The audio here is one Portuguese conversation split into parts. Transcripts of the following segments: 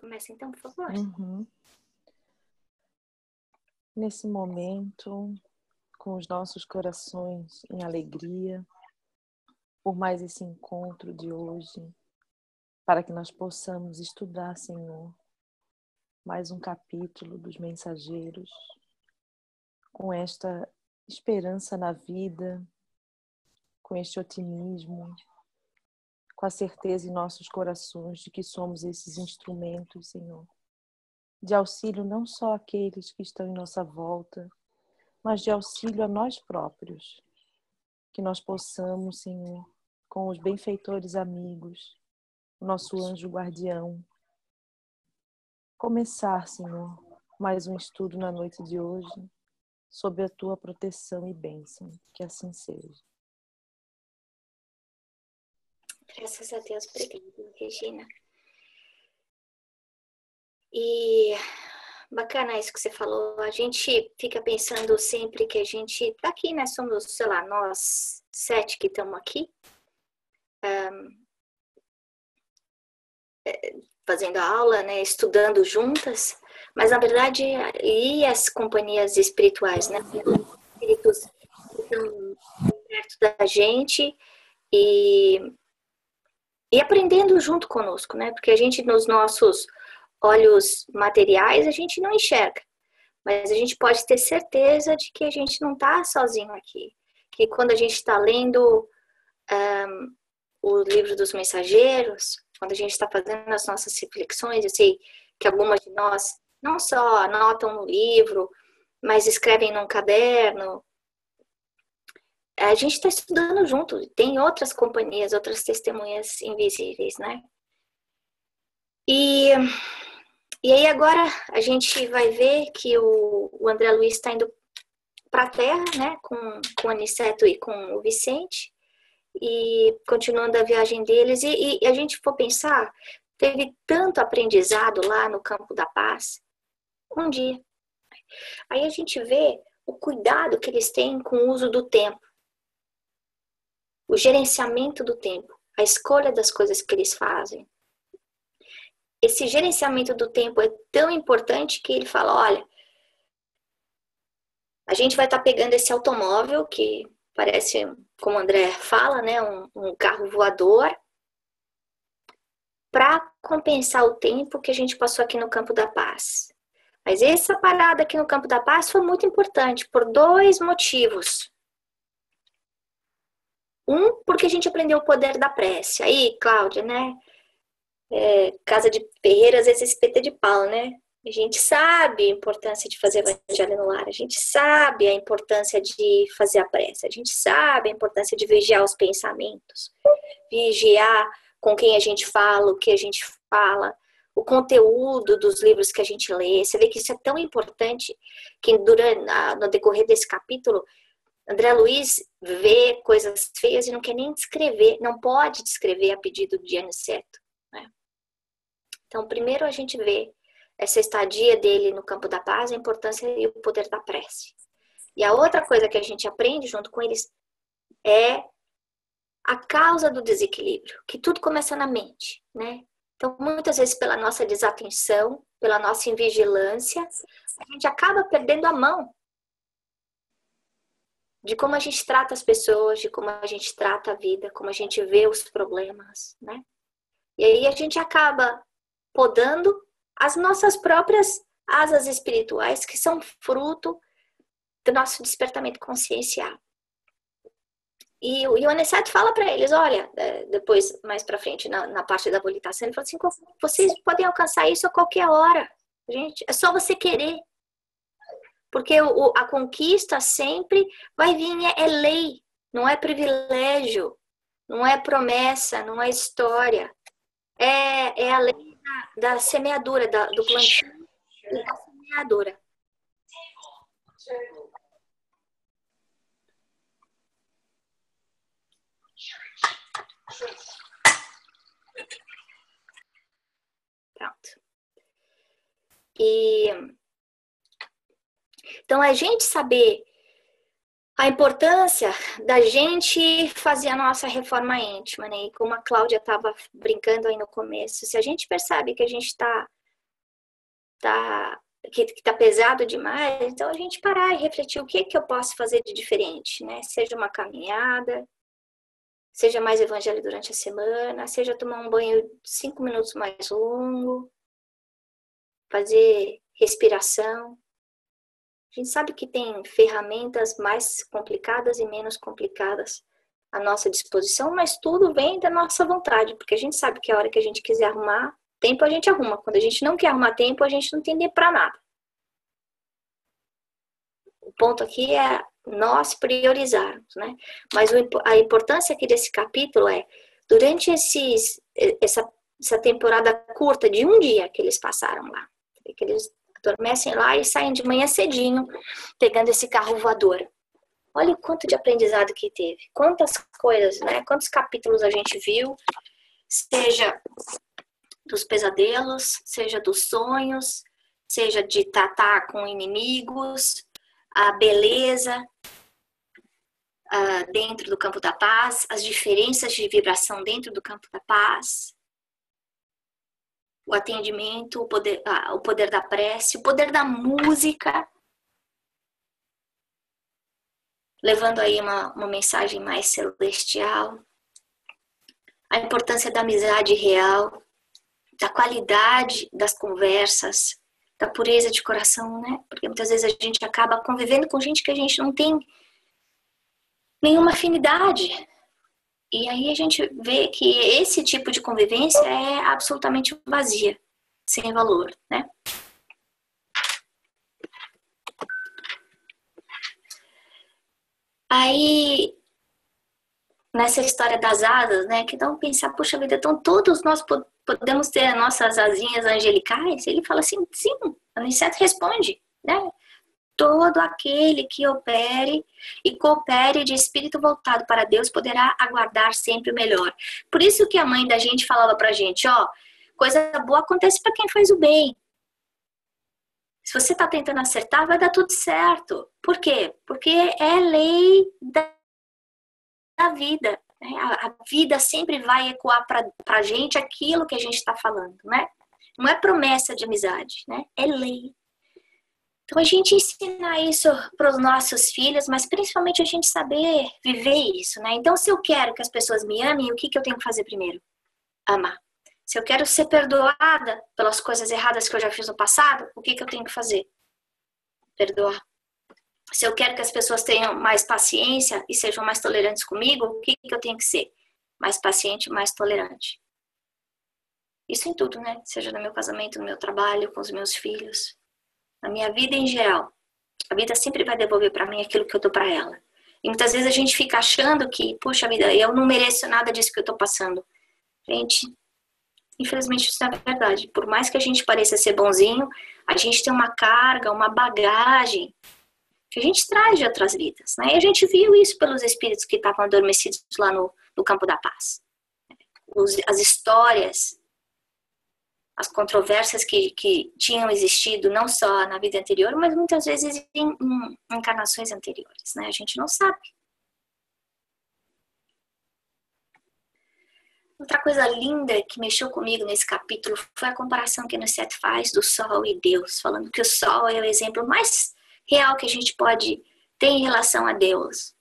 Começa então, por favor. Uhum. Nesse momento, com os nossos corações em alegria, por mais esse encontro de hoje, para que nós possamos estudar, Senhor, mais um capítulo dos Mensageiros, com esta esperança na vida, com este otimismo, com a certeza em nossos corações de que somos esses instrumentos, Senhor, de auxílio não só àqueles que estão em nossa volta, mas de auxílio a nós próprios. Que nós possamos, Senhor, com os benfeitores amigos, o nosso anjo guardião, começar, Senhor, mais um estudo na noite de hoje, sob a Tua proteção e bênção. Que assim seja. Graças a Deus, obrigada, Regina. E bacana isso que você falou. A gente fica pensando sempre que a gente tá aqui, né? Somos, sei lá, nós 7 que estamos aqui, fazendo a aula, né? Estudando juntas. Mas, na verdade, e as companhias espirituais, né? Espíritos que estão perto da gente e aprendendo junto conosco, né? Porque a gente, nos nossos olhos materiais, a gente não enxerga. Mas a gente pode ter certeza de que a gente não está sozinho aqui. Que quando a gente está lendo o livro dos Mensageiros, quando a gente está fazendo as nossas reflexões, eu sei que algumas de nós não só anotam no livro, mas escrevem num caderno. A gente está estudando junto. Tem outras companhias, outras testemunhas invisíveis, né? E aí agora a gente vai ver que o André Luiz está indo para a Terra, né? Com o Aniceto e com o Vicente. E continuando a viagem deles. E a gente for pensar, teve tanto aprendizado lá no Campo da Paz. Um dia. Aí a gente vê o cuidado que eles têm com o uso do tempo. O gerenciamento do tempo, a escolha das coisas que eles fazem. Esse gerenciamento do tempo é tão importante que ele fala, olha, a gente vai estar pegando esse automóvel que parece, como o André fala, né, um carro voador, para compensar o tempo que a gente passou aqui no Campo da Paz. Mas essa parada aqui no Campo da Paz foi muito importante por 2 motivos. Um, porque a gente aprendeu o poder da prece. Aí, Cláudia, né? Casa de ferreiro, às vezes espeta de pau, né? A gente sabe a importância de fazer evangelho no lar. A gente sabe a importância de fazer a prece. A gente sabe a importância de vigiar os pensamentos. Vigiar com quem a gente fala, o que a gente fala. O conteúdo dos livros que a gente lê. Você vê que isso é tão importante que no decorrer desse capítulo, André Luiz vê coisas feias e não quer nem descrever, não pode descrever a pedido de Aniceto, né? Então, primeiro a gente vê essa estadia dele no Campo da Paz, a importância e o poder da prece. E a outra coisa que a gente aprende junto com eles é a causa do desequilíbrio, que tudo começa na mente, né? Então, muitas vezes pela nossa desatenção, pela nossa invigilância, a gente acaba perdendo a mão de como a gente trata as pessoas, de como a gente trata a vida, como a gente vê os problemas, né? E aí a gente acaba podando as nossas próprias asas espirituais, que são fruto do nosso despertamento consciencial. E o Aniceto fala para eles, olha, depois, mais para frente, na parte da habilitação, ele fala assim, vocês podem alcançar isso a qualquer hora. Gente, é só você querer. Porque a conquista sempre vai vir, é lei, não é privilégio, não é promessa, não é história. É a lei da semeadura, do plantio e da semeadura. Pronto. Então, a gente saber a importância da gente fazer a nossa reforma íntima, né? E como a Cláudia estava brincando aí no começo, se a gente percebe que a gente está que tá pesado demais, então a gente parar e refletir o que eu posso fazer de diferente, né? Seja uma caminhada, seja mais evangelho durante a semana, seja tomar um banho 5 minutos mais longo, fazer respiração. A gente sabe que tem ferramentas mais complicadas e menos complicadas à nossa disposição, mas tudo vem da nossa vontade, porque a gente sabe que a hora que a gente quiser arrumar tempo, a gente arruma. Quando a gente não quer arrumar tempo, a gente não tem tempo para nada. O ponto aqui é nós priorizarmos, né? Mas a importância aqui desse capítulo é, durante essa temporada curta de um dia que eles passaram lá, que eles adormecem lá e saem de manhã cedinho, pegando esse carro voador. Olha o quanto de aprendizado que teve. Quantas coisas, né? Quantos capítulos a gente viu, seja dos pesadelos, seja dos sonhos, seja de tratar com inimigos, a beleza dentro do campo da paz, as diferenças de vibração dentro do campo da paz, o atendimento, o poder da prece, o poder da música, levando aí uma mensagem mais celestial, a importância da amizade real, da qualidade das conversas, da pureza de coração, né? Porque muitas vezes a gente acaba convivendo com gente que a gente não tem nenhuma afinidade. E aí a gente vê que esse tipo de convivência é absolutamente vazia, sem valor, né? Aí, nessa história das asas, né, que dá um pensar, puxa vida, então todos nós podemos ter as nossas asinhas angelicais? Ele fala assim, sim, o Aniceto responde, né? Todo aquele que opere e coopere de espírito voltado para Deus poderá aguardar sempre o melhor. Por isso que a mãe da gente falava pra gente, ó, coisa boa acontece para quem faz o bem. Se você tá tentando acertar, vai dar tudo certo. Por quê? Porque é lei da vida. Né? A vida sempre vai ecoar pra gente aquilo que a gente está falando, né? Não é promessa de amizade, né? É lei. Então, a gente ensinar isso para os nossos filhos, mas principalmente a gente saber viver isso, né? Então, se eu quero que as pessoas me amem, o que eu tenho que fazer primeiro? Amar. Se eu quero ser perdoada pelas coisas erradas que eu já fiz no passado, o que eu tenho que fazer? Perdoar. Se eu quero que as pessoas tenham mais paciência e sejam mais tolerantes comigo, o que eu tenho que ser? Mais paciente, mais tolerante. Isso em tudo, né? Seja no meu casamento, no meu trabalho, com os meus filhos. Na minha vida em geral, a vida sempre vai devolver para mim aquilo que eu dou para ela. E muitas vezes a gente fica achando que, puxa vida, eu não mereço nada disso que eu tô passando. Gente, infelizmente isso não é verdade. Por mais que a gente pareça ser bonzinho, a gente tem uma carga, uma bagagem que a gente traz de outras vidas, né? E a gente viu isso pelos espíritos que estavam adormecidos lá no campo da paz. As histórias, as controvérsias que tinham existido não só na vida anterior, mas muitas vezes em encarnações anteriores, né? A gente não sabe. Outra coisa linda que mexeu comigo nesse capítulo foi a comparação que Aniceto faz do Sol e Deus, falando que o Sol é o exemplo mais real que a gente pode ter em relação a Deus.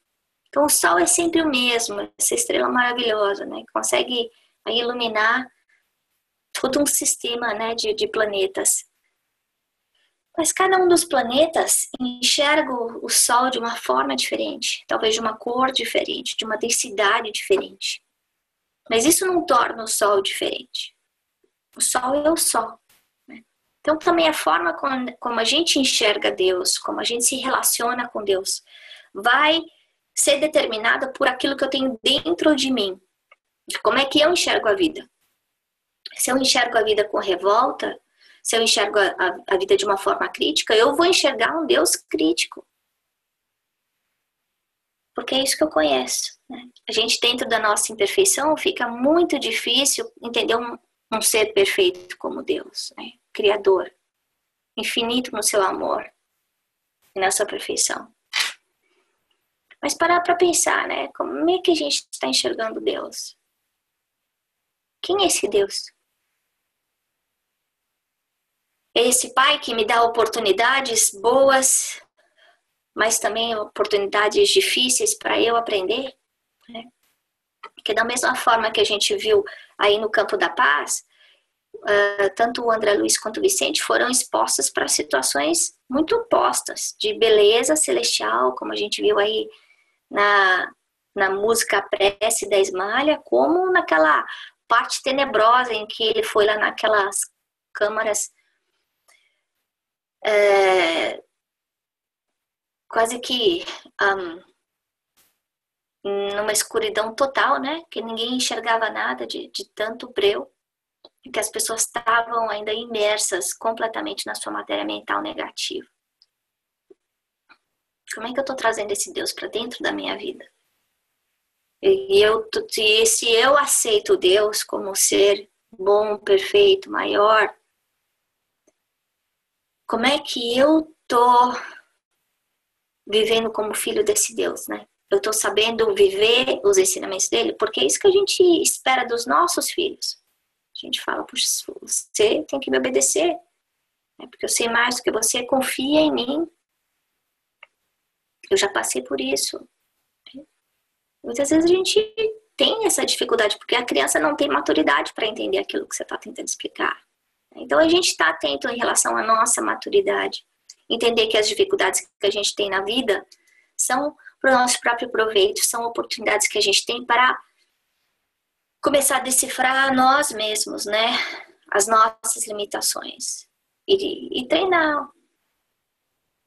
Então o Sol é sempre o mesmo, essa estrela maravilhosa, né? Que consegue iluminar todo um sistema, né, de planetas. Mas cada um dos planetas enxerga o Sol de uma forma diferente, talvez de uma cor diferente, de uma densidade diferente. Mas isso não torna o Sol diferente. O Sol é o Sol. Né? Então também a forma como a gente enxerga Deus, como a gente se relaciona com Deus, vai ser determinada por aquilo que eu tenho dentro de mim. De como é que eu enxergo a vida. Se eu enxergo a vida com revolta, se eu enxergo a vida de uma forma crítica, eu vou enxergar um Deus crítico. Porque é isso que eu conheço. Né? A gente, dentro da nossa imperfeição, fica muito difícil entender um ser perfeito como Deus, né? Criador, infinito no seu amor e na sua perfeição. Mas parar para pensar, né? Como é que a gente está enxergando Deus? Quem é esse Deus? É esse Pai que me dá oportunidades boas, mas também oportunidades difíceis para eu aprender, né? Porque da mesma forma que a gente viu aí no Campo da Paz, tanto o André Luiz quanto o Vicente foram expostos para situações muito opostas, de beleza celestial, como a gente viu aí na música Prece da Esmalha, como naquela parte tenebrosa em que ele foi lá naquelas câmaras quase que numa escuridão total, né? Que ninguém enxergava nada de tanto breu, e que as pessoas estavam ainda imersas completamente na sua matéria mental negativa. Como é que eu estou trazendo esse Deus para dentro da minha vida? E se eu aceito Deus como ser bom, perfeito, maior, como é que eu estou vivendo como filho desse Deus, né? Eu estou sabendo viver os ensinamentos dele, porque é isso que a gente espera dos nossos filhos. A gente fala, puxa, você tem que me obedecer, né? Porque eu sei mais do que você, confia em mim. Eu já passei por isso. Muitas vezes a gente tem essa dificuldade, porque a criança não tem maturidade para entender aquilo que você está tentando explicar. Então a gente está atento em relação à nossa maturidade. Entender que as dificuldades que a gente tem na vida são para o nosso próprio proveito, são oportunidades que a gente tem para começar a decifrar nós mesmos, né? As nossas limitações. E treinar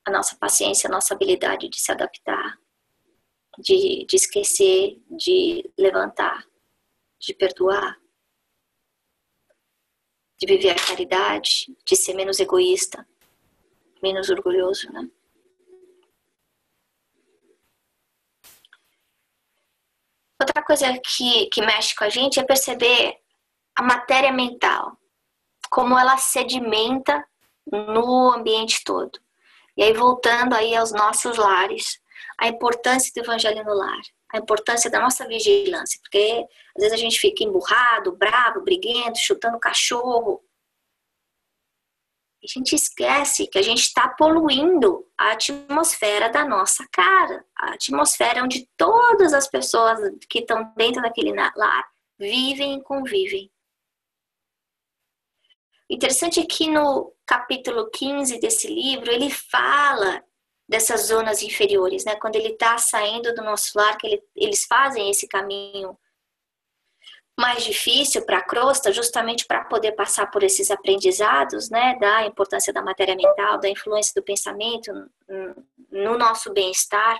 a nossa paciência, a nossa habilidade de se adaptar, de esquecer, de levantar, de perdoar, de viver a caridade, de ser menos egoísta, menos orgulhoso, né? Outra coisa que mexe com a gente é perceber a matéria mental, como ela sedimenta no ambiente todo. E aí, voltando aí aos nossos lares, a importância do evangelho no lar, a importância da nossa vigilância, porque às vezes a gente fica emburrado, bravo, briguento, chutando cachorro. A gente esquece que a gente está poluindo a atmosfera da nossa casa, a atmosfera onde todas as pessoas que estão dentro daquele lar vivem e convivem. Interessante é que no capítulo 15 desse livro, ele fala dessas zonas inferiores, né? Quando ele está saindo do nosso lar, que eles fazem esse caminho mais difícil para a crosta, justamente para poder passar por esses aprendizados, né, da importância da matéria mental, da influência do pensamento no nosso bem-estar.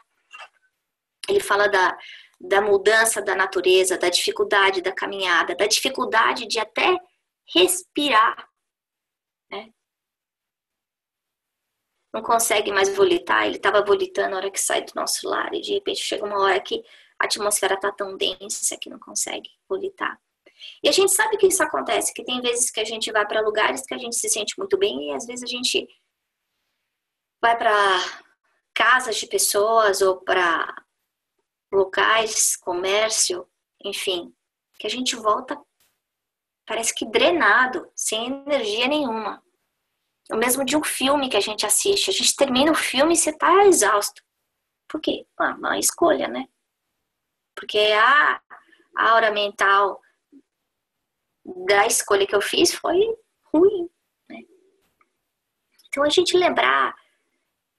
Ele fala da mudança da natureza, da dificuldade da caminhada, da dificuldade de até respirar, né? Não consegue mais volitar, ele estava volitando na hora que sai do nosso lar, e de repente chega uma hora que a atmosfera está tão densa que não consegue volitar. E a gente sabe que isso acontece, que tem vezes que a gente vai para lugares que a gente se sente muito bem, e às vezes a gente vai para casas de pessoas ou para locais, comércio, enfim, que a gente volta, parece que drenado, sem energia nenhuma. O mesmo de um filme que a gente assiste. A gente termina o filme e você está exausto. Por quê? Uma escolha, né? Porque a aura mental da escolha que eu fiz foi ruim, né? Então a gente lembrar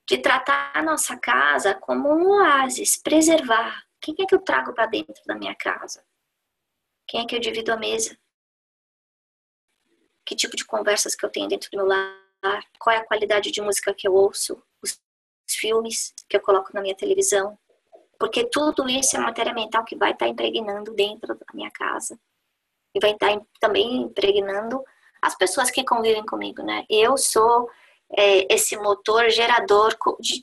de tratar a nossa casa como um oásis, preservar. Quem é que eu trago para dentro da minha casa? Quem é que eu divido a mesa? Que tipo de conversas que eu tenho dentro do meu lar? Qual é a qualidade de música que eu ouço? Os filmes que eu coloco na minha televisão? Porque tudo isso é matéria mental que vai estar impregnando dentro da minha casa. E vai estar também impregnando as pessoas que convivem comigo, né? Eu sou esse motor gerador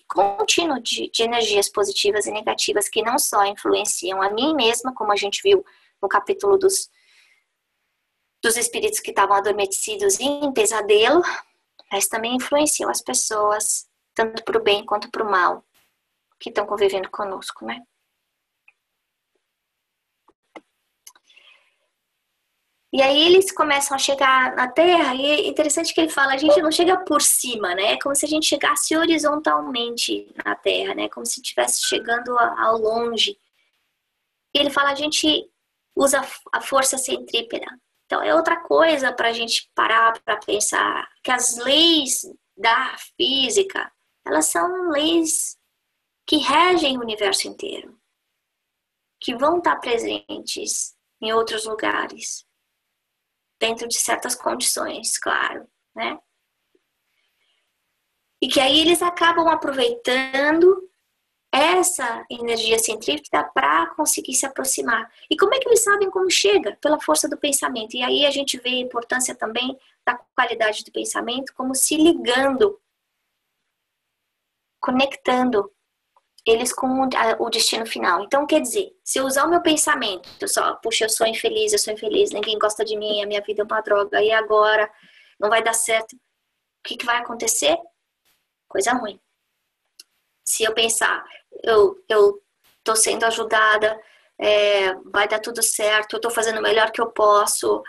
contínuo de energias positivas e negativas que não só influenciam a mim mesma, como a gente viu no capítulo dos espíritos que estavam adormecidos em pesadelo, mas também influenciam as pessoas, tanto para o bem quanto para o mal, que estão convivendo conosco, né? E aí eles começam a chegar na Terra, e é interessante que ele fala, a gente não chega por cima, né? É como se a gente chegasse horizontalmente na Terra, né? Como se estivesse chegando ao longe. E ele fala, a gente usa a força centrípeta. Então é outra coisa para a gente parar para pensar, que as leis da física, elas são leis que regem o universo inteiro, que vão estar presentes em outros lugares, dentro de certas condições, claro, né? E que aí eles acabam aproveitando essa energia centrípeta para conseguir se aproximar. E como é que eles sabem como chega? Pela força do pensamento. E aí a gente vê a importância também da qualidade do pensamento como se ligando, conectando eles com o destino final. Então, quer dizer, se eu usar o meu pensamento, eu só, puxa, eu sou infeliz, ninguém gosta de mim, a minha vida é uma droga, e agora não vai dar certo. O que vai acontecer? Coisa ruim. Se eu pensar, eu tô sendo ajudada, vai dar tudo certo, eu tô fazendo o melhor que eu posso,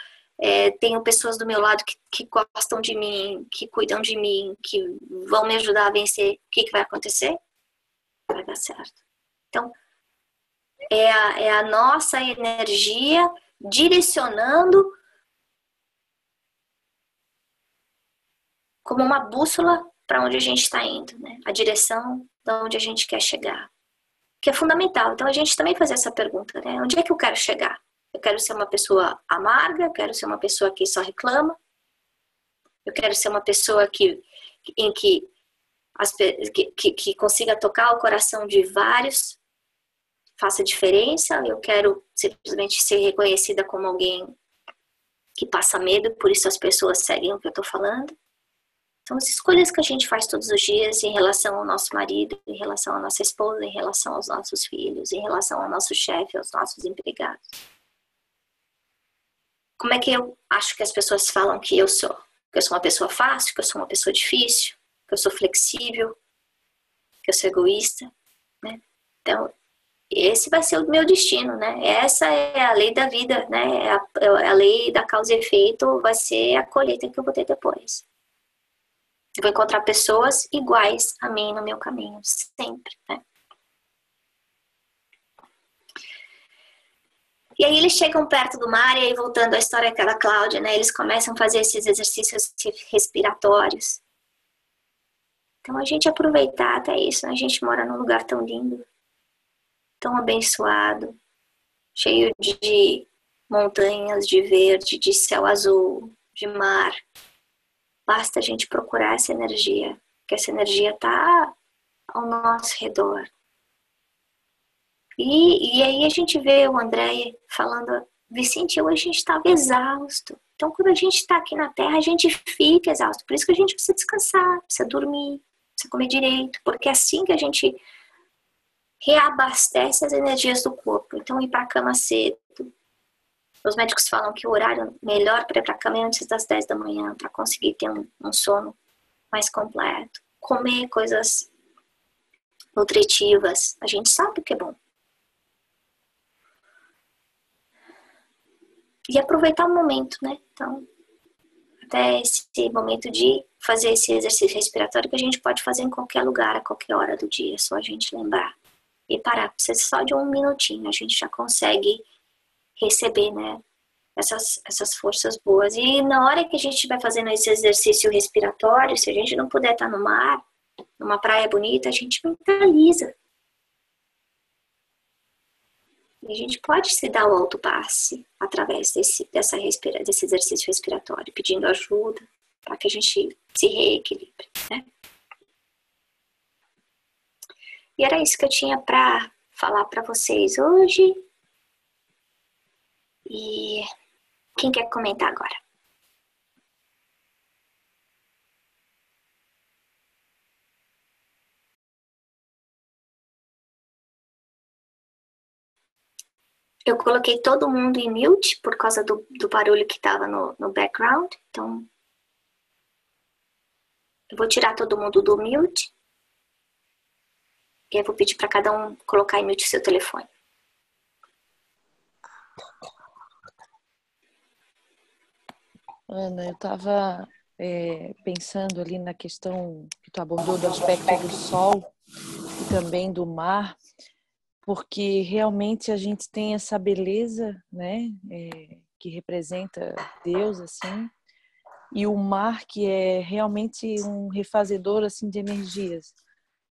tenho pessoas do meu lado que gostam de mim, que cuidam de mim, que vão me ajudar a vencer, o que vai acontecer? Vai dar certo. Então, é a nossa energia direcionando como uma bússola para onde a gente está indo, né? A direção de onde a gente quer chegar. Que é fundamental. Então a gente também faz essa pergunta, né? Onde é que eu quero chegar? Eu quero ser uma pessoa amarga, eu quero ser uma pessoa que só reclama, eu quero ser uma pessoa em que consiga tocar o coração de vários, faça diferença, eu quero simplesmente ser reconhecida como alguém que passa medo, por isso as pessoas seguem o que eu estou falando. São as escolhas que a gente faz todos os dias em relação ao nosso marido, em relação à nossa esposa, em relação aos nossos filhos, em relação ao nosso chefe, aos nossos empregados. Como é que eu acho que as pessoas falam que eu sou? Que eu sou uma pessoa fácil, que eu sou uma pessoa difícil, que eu sou flexível, que eu sou egoísta, né? Então, esse vai ser o meu destino, né? Essa é a lei da vida, né? É a lei da causa e efeito, vai ser a colheita que eu vou ter depois. Eu vou encontrar pessoas iguais a mim no meu caminho, sempre, né? E aí eles chegam perto do mar, e aí voltando à história da Cláudia, né? Eles começam a fazer esses exercícios respiratórios. Então a gente aproveitar até isso, né? A gente mora num lugar tão lindo, tão abençoado, cheio de montanhas, de verde, de céu azul, de mar. Basta a gente procurar essa energia, que essa energia está ao nosso redor. E aí a gente vê o André falando, Vicente, hoje a gente estava exausto. Então, quando a gente está aqui na Terra, a gente fica exausto. Por isso que a gente precisa descansar, precisa dormir, precisa comer direito, porque é assim que a gente reabastece as energias do corpo. Então, ir para a cama cedo. Os médicos falam que o horário melhor para ir para a cama é antes das 10 da manhã, para conseguir ter um sono mais completo. Comer coisas nutritivas, a gente sabe que é bom. E aproveitar o momento, né? Então, até esse momento de fazer esse exercício respiratório que a gente pode fazer em qualquer lugar, a qualquer hora do dia, é só a gente lembrar. E parar, precisa só de um minutinho, a gente já consegue receber, né? Essas forças boas. E na hora que a gente estiver fazendo esse exercício respiratório, se a gente não puder estar no mar, numa praia bonita, a gente mentaliza. E a gente pode se dar o autopasse através desse exercício respiratório, pedindo ajuda para que a gente se reequilibre, né? E era isso que eu tinha para falar para vocês hoje. E quem quer comentar agora? Eu coloquei todo mundo em mute por causa do barulho que estava no background. Então, eu vou tirar todo mundo do mute. E aí eu vou pedir para cada um colocar em mute seu telefone. Ana, eu estava pensando ali na questão que tu abordou do aspecto do sol e também do mar, porque realmente a gente tem essa beleza, né, que representa Deus, assim, e o mar que é realmente um refazedor, assim, de energias.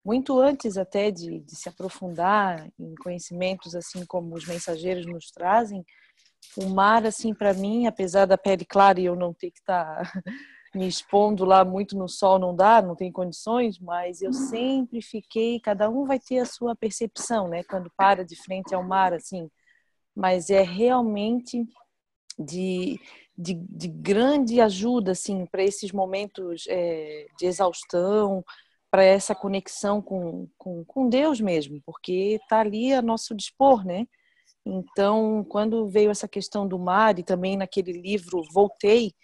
Muito antes até de se aprofundar em conhecimentos assim como os mensageiros nos trazem, o mar, assim, para mim, apesar da pele clara e eu não ter que estar me expondo lá muito no sol, não dá, não tem condições, mas eu sempre fiquei, cada um vai ter a sua percepção, né, quando para de frente ao mar, assim, mas é realmente de grande ajuda, assim, para esses momentos de exaustão, para essa conexão com Deus mesmo, porque está ali a nosso dispor, né? Então, quando veio essa questão do mar, e também naquele livro Voltei,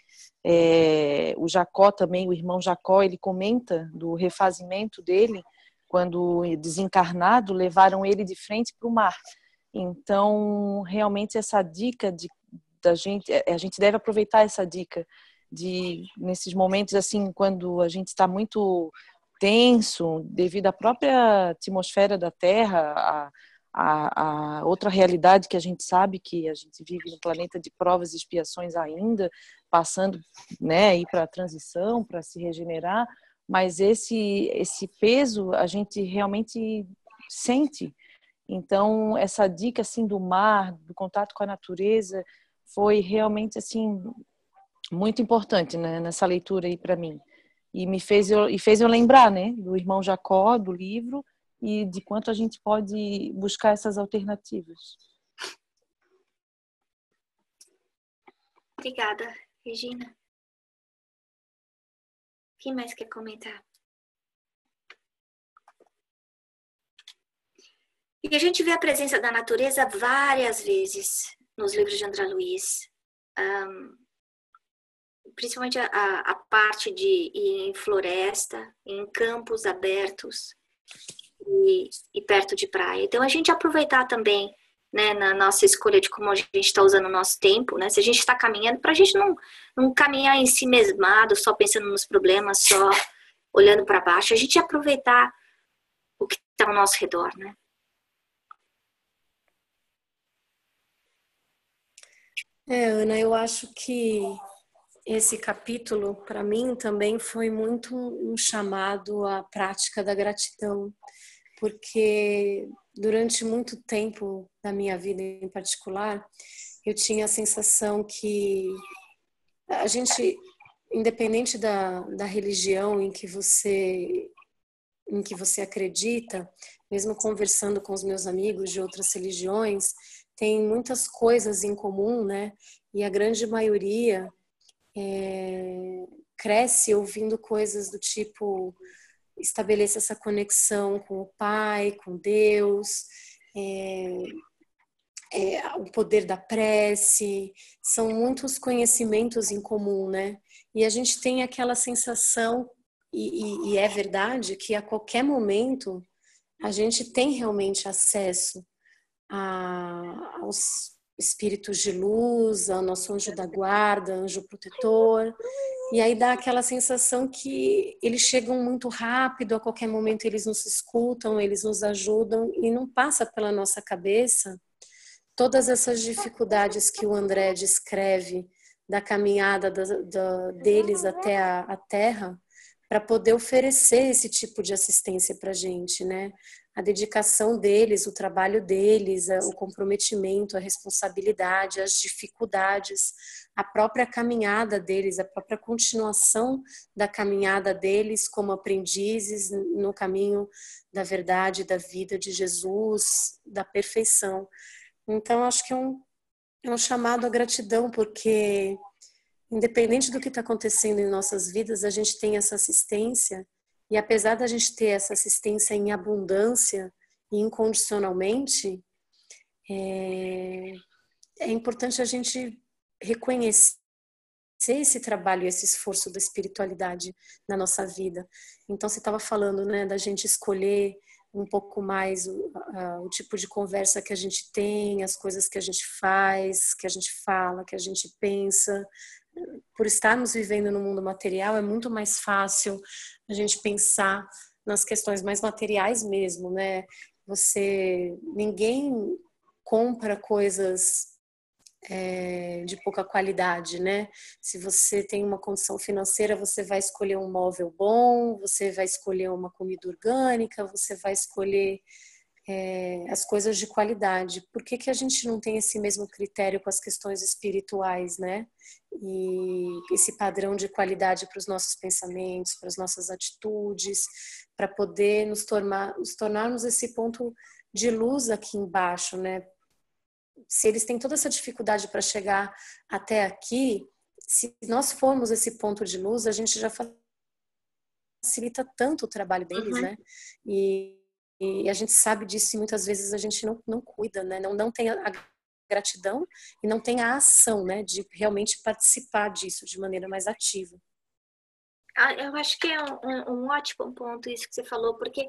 o Jacó também, o irmão Jacó, ele comenta do refazimento dele, quando desencarnado, levaram ele de frente para o mar. Então, realmente essa dica da gente, a gente deve aproveitar essa dica de nesses momentos assim, quando a gente está muito tenso devido à própria atmosfera da Terra, a outra realidade que a gente sabe que a gente vive no planeta de provas e expiações ainda, passando, né, aí para a transição, para se regenerar, mas esse peso a gente realmente sente. Então, essa dica assim do mar, do contato com a natureza, foi realmente assim muito importante, né, nessa leitura aí para mim. E fez eu lembrar, né, do irmão Jacó, do livro, e de quanto a gente pode buscar essas alternativas. Obrigada, Regina. Quem mais quer comentar? E a gente vê a presença da natureza várias vezes nos livros de André Luiz. Principalmente a parte de ir em floresta, em campos abertos e perto de praia. Então, a gente aproveitar também, né, na nossa escolha de como a gente está usando o nosso tempo, né? Se a gente está caminhando, para a gente não caminhar em si mesmado, só pensando nos problemas, só olhando para baixo, a gente aproveitar o que está ao nosso redor, né? Ana, eu acho que esse capítulo, para mim, também foi muito um chamado à prática da gratidão, porque durante muito tempo da minha vida em particular, eu tinha a sensação que a gente, independente da religião em que você acredita, mesmo conversando com os meus amigos de outras religiões, tem muitas coisas em comum, né? E a grande maioria cresce ouvindo coisas do tipo estabeleça essa conexão com o Pai, com Deus, o poder da prece, são muitos conhecimentos em comum, né? E a gente tem aquela sensação, e é verdade, que a qualquer momento a gente tem realmente acesso aos espíritos de luz, ao nosso anjo da guarda, anjo protetor, e aí dá aquela sensação que eles chegam muito rápido, a qualquer momento eles nos escutam, eles nos ajudam, e não passa pela nossa cabeça todas essas dificuldades que o André descreve da caminhada deles até a Terra, para poder oferecer esse tipo de assistência para a gente, né? A dedicação deles, o trabalho deles, o comprometimento, a responsabilidade, as dificuldades, a própria caminhada deles, a própria continuação da caminhada deles como aprendizes no caminho da verdade, da vida de Jesus, da perfeição. Então, acho que é um chamado à gratidão, porque independente do que está acontecendo em nossas vidas, a gente tem essa assistência, e apesar da gente ter essa assistência em abundância e incondicionalmente, é importante a gente reconhecer esse trabalho, esse esforço da espiritualidade na nossa vida. Então, você estava falando, né, da gente escolher um pouco mais o tipo de conversa que a gente tem, as coisas que a gente faz, que a gente fala, que a gente pensa. Por estarmos vivendo no mundo material, é muito mais fácil a gente pensar nas questões mais materiais mesmo, né? Ninguém compra coisas de pouca qualidade, né? Se você tem uma condição financeira, você vai escolher um móvel bom, você vai escolher uma comida orgânica, você vai escolher as coisas de qualidade. Por que a gente não tem esse mesmo critério com as questões espirituais, né? E esse padrão de qualidade para os nossos pensamentos, para as nossas atitudes, para poder nos tornarmos esse ponto de luz aqui embaixo, né? Se eles têm toda essa dificuldade para chegar até aqui, se nós formos esse ponto de luz, a gente já facilita tanto o trabalho deles, né? E a gente sabe disso e muitas vezes a gente não cuida, né? Não tem a gratidão e não tem a ação, né? De realmente participar disso de maneira mais ativa. Eu acho que é um ótimo ponto isso que você falou, porque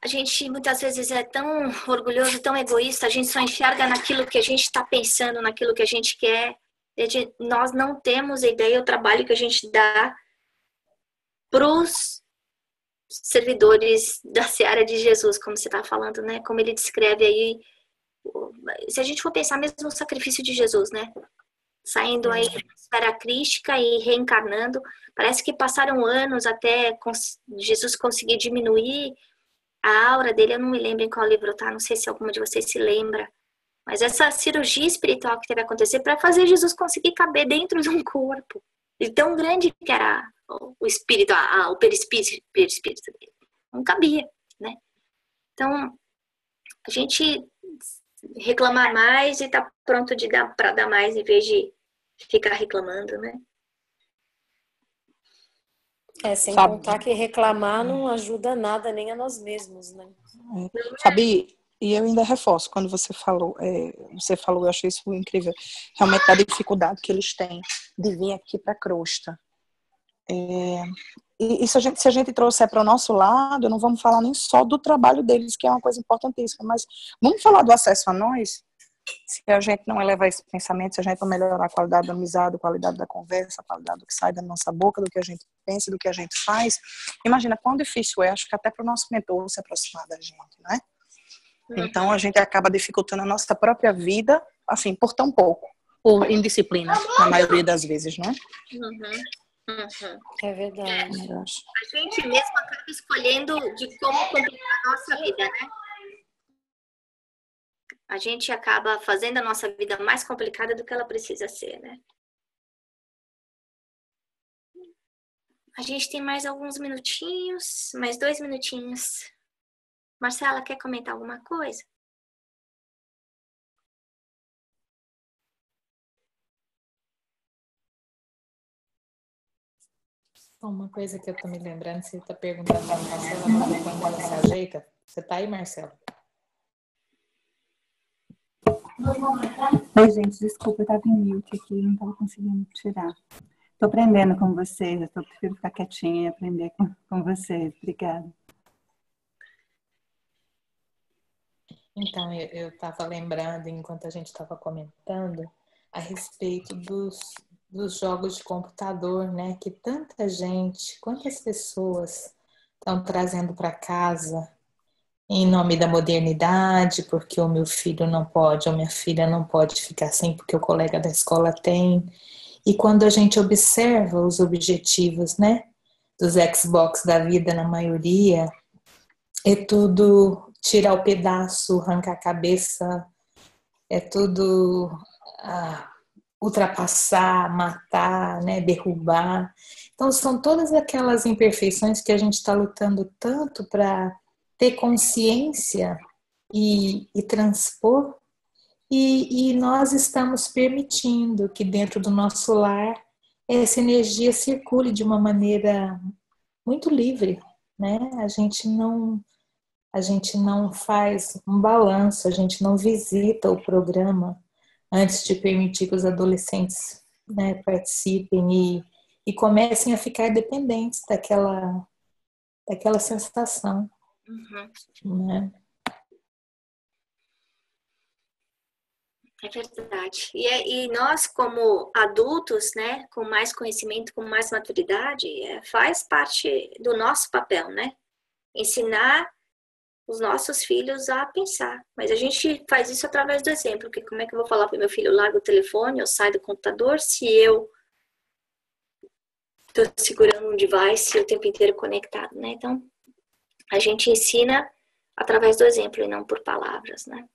a gente muitas vezes é tão orgulhoso, tão egoísta, a gente só enxerga naquilo que a gente está pensando, naquilo que a gente quer. Nós não temos ideia do trabalho que a gente dá para os servidores da seara de Jesus, como você está falando, né? Como ele descreve aí. Se a gente for pensar mesmo no sacrifício de Jesus, né? Saindo aí da esfera crística e reencarnando. Parece que passaram anos até Jesus conseguir diminuir a aura dele. Eu não me lembro em qual livro tá, não sei se alguma de vocês se lembra. Mas essa cirurgia espiritual que teve que acontecer para fazer Jesus conseguir caber dentro de um corpo. E tão grande que era o espírito, o perispírito dele. Não cabia, né? Então, a gente reclamar mais e tá pronto para dar mais em vez de ficar reclamando, né? Sem contar que reclamar não ajuda nada nem a nós mesmos, né? Sabe, e eu ainda reforço, quando você falou, eu achei isso incrível, realmente a dificuldade que eles têm de vir aqui para a crosta. E se a gente trouxer para o nosso lado, não vamos falar nem só do trabalho deles, que é uma coisa importantíssima, mas vamos falar do acesso a nós. Se a gente não elevar esse pensamento, se a gente não melhorar a qualidade da amizade, a qualidade da conversa, a qualidade do que sai da nossa boca, do que a gente pensa, do que a gente faz, imagina quão difícil acho que até para o nosso mentor se aproximar da gente, né? Então a gente acaba dificultando a nossa própria vida, assim, por tão pouco, por indisciplina, na maioria das vezes, né? É verdade. A gente mesmo acaba escolhendo de como complicar a nossa vida, né? A gente acaba fazendo a nossa vida mais complicada do que ela precisa ser, né? A gente tem mais alguns minutinhos, mais 2 minutinhos. Marcela, quer comentar alguma coisa? Uma coisa que eu tô me lembrando, você tá perguntando para a Marcela, mas quando ela se ajeita. Você tá aí, Marcela? Oi, gente, desculpa, eu estava em mute aqui, não estava conseguindo tirar. Estou aprendendo com vocês, eu prefiro ficar quietinha e aprender com vocês. Obrigada. Então, eu estava lembrando, enquanto a gente estava comentando, a respeito dos jogos de computador, né? Que tanta gente, quantas pessoas estão trazendo para casa em nome da modernidade, porque o meu filho não pode, ou minha filha não pode ficar sem porque o colega da escola tem. E quando a gente observa os objetivos, né, dos Xbox da vida, na maioria, é tudo tirar o pedaço, arrancar a cabeça, é tudo ultrapassar, matar, né, derrubar. Então são todas aquelas imperfeições que a gente está lutando tanto para ter consciência e transpor, e nós estamos permitindo que dentro do nosso lar essa energia circule de uma maneira muito livre, né? A gente não faz um balanço, a gente não visita o programa antes de permitir que os adolescentes, né, participem e comecem a ficar dependentes daquela sensação. Né? É verdade. E nós, como adultos, né, com mais conhecimento, com mais maturidade, faz parte do nosso papel, né? Ensinar os nossos filhos a pensar. Mas a gente faz isso através do exemplo, porque como é que eu vou falar para o meu filho, larga o telefone ou sai do computador, se eu estou segurando um device o tempo inteiro conectado, né? Então, a gente ensina através do exemplo e não por palavras, né?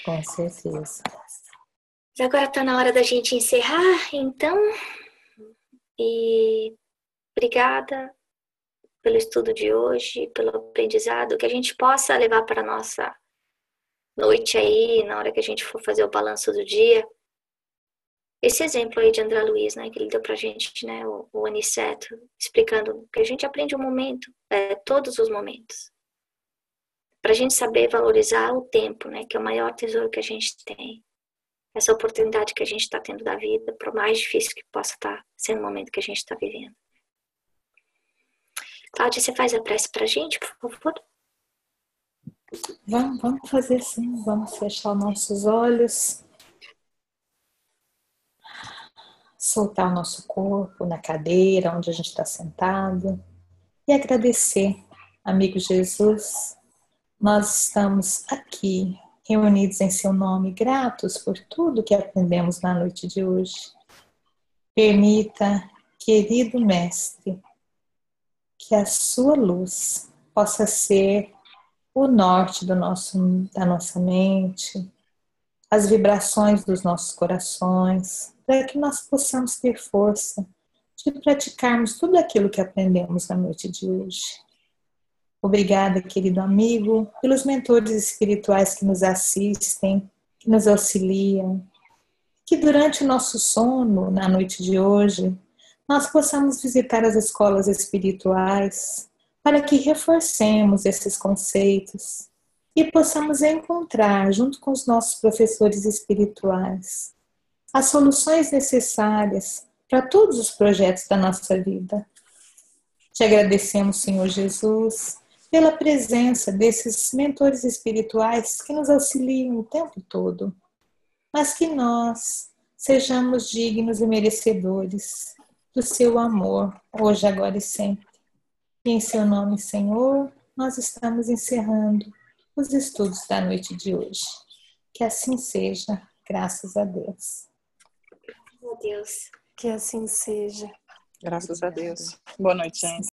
Com certeza. Mas agora está na hora da gente encerrar, então. E obrigada pelo estudo de hoje, pelo aprendizado, que a gente possa levar para a nossa noite aí, na hora que a gente for fazer o balanço do dia. Esse exemplo aí de André Luiz, né, que ele deu pra gente, né, o Aniceto, explicando que a gente aprende o momento, todos os momentos. Pra gente saber valorizar o tempo, né, que é o maior tesouro que a gente tem. Essa oportunidade que a gente está tendo da vida, por mais difícil que possa estar sendo o momento que a gente está vivendo. Cláudia, você faz a prece pra gente, por favor? Vamos fazer sim, vamos fechar nossos olhos. Soltar o nosso corpo na cadeira onde a gente está sentado e agradecer, amigo Jesus. Nós estamos aqui reunidos em seu nome, gratos por tudo que aprendemos na noite de hoje. Permita, querido Mestre, que a sua luz possa ser o norte da nossa mente, as vibrações dos nossos corações, para que nós possamos ter força de praticarmos tudo aquilo que aprendemos na noite de hoje. Obrigada, querido amigo, pelos mentores espirituais que nos assistem, que nos auxiliam, que durante o nosso sono, na noite de hoje, nós possamos visitar as escolas espirituais para que reforcemos esses conceitos e possamos encontrar, junto com os nossos professores espirituais, as soluções necessárias para todos os projetos da nossa vida. Te agradecemos, Senhor Jesus, pela presença desses mentores espirituais que nos auxiliam o tempo todo, mas que nós sejamos dignos e merecedores do seu amor, hoje, agora e sempre. E em seu nome, Senhor, nós estamos encerrando os estudos da noite de hoje. Que assim seja, graças a Deus. Meu Deus. Que assim seja. Graças a Deus. Boa noite, gente.